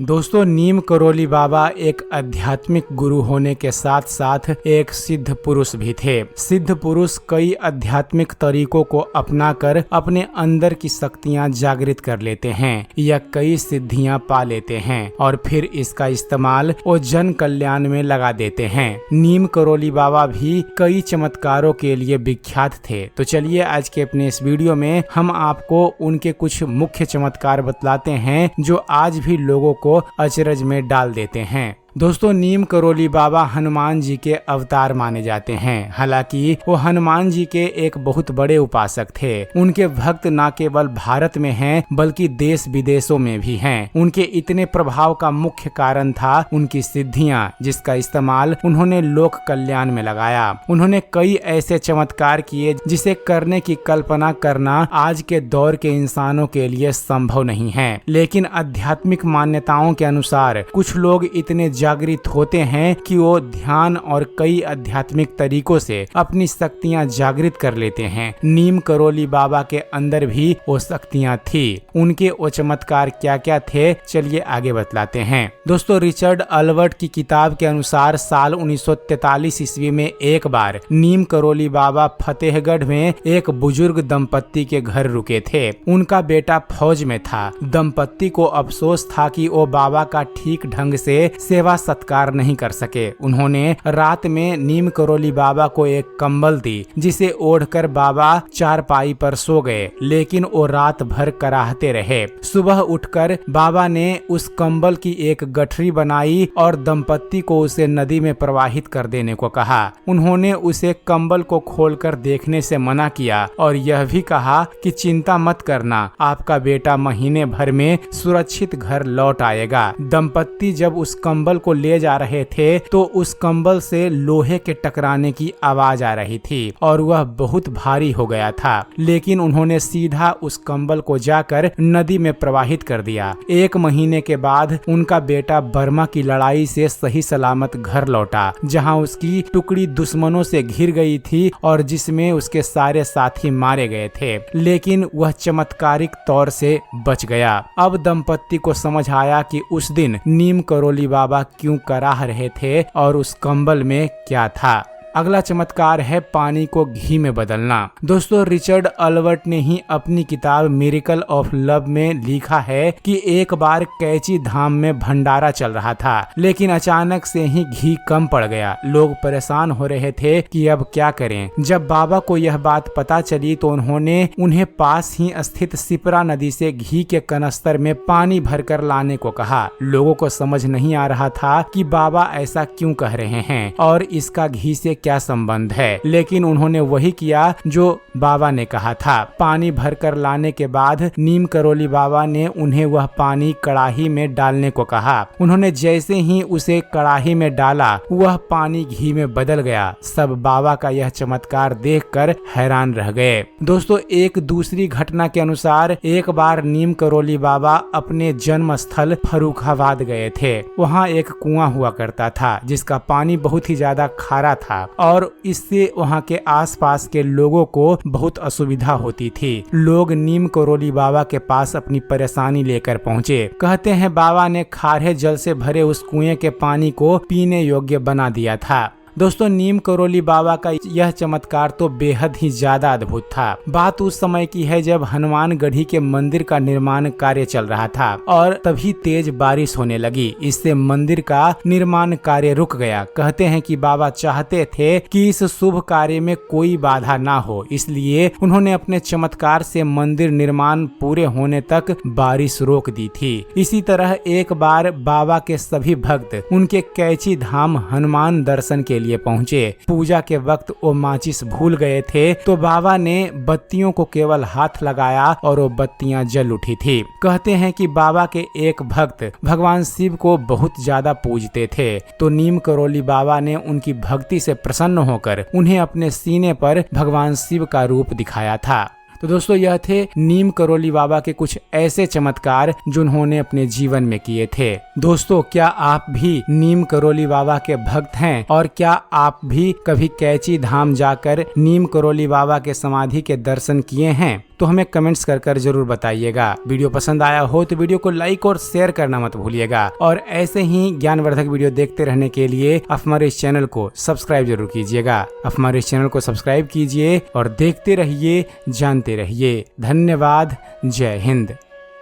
दोस्तों, नीम करोली बाबा एक आध्यात्मिक गुरु होने के साथ साथ एक सिद्ध पुरुष भी थे। सिद्ध पुरुष कई आध्यात्मिक तरीकों को अपनाकर अपने अंदर की शक्तियां जागृत कर लेते हैं या कई सिद्धियां पा लेते हैं और फिर इसका इस्तेमाल वो जन कल्याण में लगा देते हैं। नीम करोली बाबा भी कई चमत्कारों के लिए विख्यात थे। तो चलिए आज के अपने इस वीडियो में हम आपको उनके कुछ मुख्य चमत्कार बतलाते हैं जो आज भी लोगों को अचरज में डाल देते हैं। दोस्तों, नीम करोली बाबा हनुमान जी के अवतार माने जाते हैं। हालांकि वो हनुमान जी के एक बहुत बड़े उपासक थे। उनके भक्त न केवल भारत में हैं बल्कि देश विदेशों में भी हैं। उनके इतने प्रभाव का मुख्य कारण था उनकी सिद्धियां, जिसका इस्तेमाल उन्होंने लोक कल्याण में लगाया। उन्होंने कई ऐसे चमत्कार किए जिसे करने की कल्पना करना आज के दौर के इंसानों के लिए संभव नहीं है। लेकिन आध्यात्मिक मान्यताओं के अनुसार कुछ लोग इतने जागृत होते हैं कि वो ध्यान और कई आध्यात्मिक तरीकों से अपनी शक्तियां जागृत कर लेते हैं। नीम करोली बाबा के अंदर भी वो शक्तियां थी। उनके वो चमत्कार क्या क्या थे, चलिए आगे बतलाते हैं। दोस्तों, रिचर्ड अल्बर्ट की किताब के अनुसार साल 1943 ईस्वी में एक बार नीम करोली बाबा फतेहगढ़ में एक बुजुर्ग दंपत्ति के घर रुके थे। उनका बेटा फौज में था। दंपत्ति को अफसोस था कि वो बाबा का ठीक ढंग से सेवा सत्कार नहीं कर सके। उन्होंने रात में नीम करोली बाबा को एक कंबल दी जिसे ओढ़कर बाबा चारपाई पर सो गए, लेकिन वो रात भर कराहते रहे। सुबह उठकर बाबा ने उस कंबल की एक गठरी बनाई और दंपत्ति को उसे नदी में प्रवाहित कर देने को कहा। उन्होंने उसे कंबल को खोलकर देखने से मना किया और यह भी कहा कि चिंता मत करना, आपका बेटा महीने भर में सुरक्षित घर लौट आएगा। दंपत्ति जब उस कंबल को ले जा रहे थे तो उस कंबल से लोहे के टकराने की आवाज आ रही थी और वह बहुत भारी हो गया था, लेकिन उन्होंने सीधा उस कंबल को जाकर नदी में प्रवाहित कर दिया। एक महीने के बाद उनका बेटा बर्मा की लड़ाई से सही सलामत घर लौटा, जहां उसकी टुकड़ी दुश्मनों से घिर गई थी और जिसमें उसके सारे साथी मारे गए थे, लेकिन वह चमत्कारिक तौर से बच गया। अब दंपत्ति को समझ आया कि उस दिन नीम करोली बाबा क्यों कराह रहे थे और उस कंबल में क्या था। अगला चमत्कार है पानी को घी में बदलना। दोस्तों, रिचर्ड अल्बर्ट ने ही अपनी किताब मिरेकल ऑफ लव में लिखा है कि एक बार कैची धाम में भंडारा चल रहा था, लेकिन अचानक से ही घी कम पड़ गया। लोग परेशान हो रहे थे कि अब क्या करें। जब बाबा को यह बात पता चली तो उन्होंने उन्हें पास ही स्थित सिपरा नदी से घी के कनस्तर में पानी भरकर लाने को कहा। लोगों को समझ नहीं आ रहा था कि बाबा ऐसा क्यों कह रहे हैं और इसका घी से क्या संबंध है, लेकिन उन्होंने वही किया जो बाबा ने कहा था। पानी भरकर लाने के बाद नीम करोली बाबा ने उन्हें वह पानी कड़ाही में डालने को कहा। उन्होंने जैसे ही उसे कड़ाही में डाला वह पानी घी में बदल गया। सब बाबा का यह चमत्कार देखकर हैरान रह गए। दोस्तों, एक दूसरी घटना के अनुसार एक बार नीम करोली बाबा अपने जन्म स्थल फर्रुखाबाद गए थे। वहाँ एक कुआं हुआ करता था जिसका पानी बहुत ही ज्यादा खारा था और इससे वहाँ के आसपास के लोगों को बहुत असुविधा होती थी। लोग नीम करोली बाबा के पास अपनी परेशानी लेकर पहुँचे। कहते हैं बाबा ने खारे जल से भरे उस कुएं के पानी को पीने योग्य बना दिया था। दोस्तों, नीम करोली बाबा का यह चमत्कार तो बेहद ही ज्यादा अद्भुत था। बात उस समय की है जब हनुमानगढ़ी के मंदिर का निर्माण कार्य चल रहा था और तभी तेज बारिश होने लगी। इससे मंदिर का निर्माण कार्य रुक गया। कहते हैं कि बाबा चाहते थे कि इस शुभ कार्य में कोई बाधा ना हो, इसलिए उन्होंने अपने चमत्कार से मंदिर निर्माण पूरे होने तक बारिश रोक दी थी। इसी तरह एक बार बाबा के सभी भक्त उनके कैची धाम हनुमान दर्शन के लिए पहुंचे। पूजा के वक्त वो माचिस भूल गए थे तो बाबा ने बत्तियों को केवल हाथ लगाया और वो बत्तियां जल उठी थी। कहते हैं कि बाबा के एक भक्त भगवान शिव को बहुत ज्यादा पूजते थे, तो नीम करोली बाबा ने उनकी भक्ति से प्रसन्न होकर उन्हें अपने सीने पर भगवान शिव का रूप दिखाया था। तो दोस्तों, यह थे नीम करोली बाबा के कुछ ऐसे चमत्कार जो उन्होंने अपने जीवन में किए थे। दोस्तों, क्या आप भी नीम करोली बाबा के भक्त हैं और क्या आप भी कभी कैची धाम जाकर नीम करोली बाबा के समाधि के दर्शन किए हैं? तो हमें कमेंट्स कर जरूर बताइएगा। वीडियो पसंद आया हो तो वीडियो को लाइक और शेयर करना मत भूलिएगा, और ऐसे ही ज्ञानवर्धक वीडियो देखते रहने के लिए आप हमारे इस चैनल को सब्सक्राइब जरूर कीजिएगा। आप हमारे इस चैनल को सब्सक्राइब कीजिए और देखते रहिए, जानते रहिए। धन्यवाद। जय हिंद।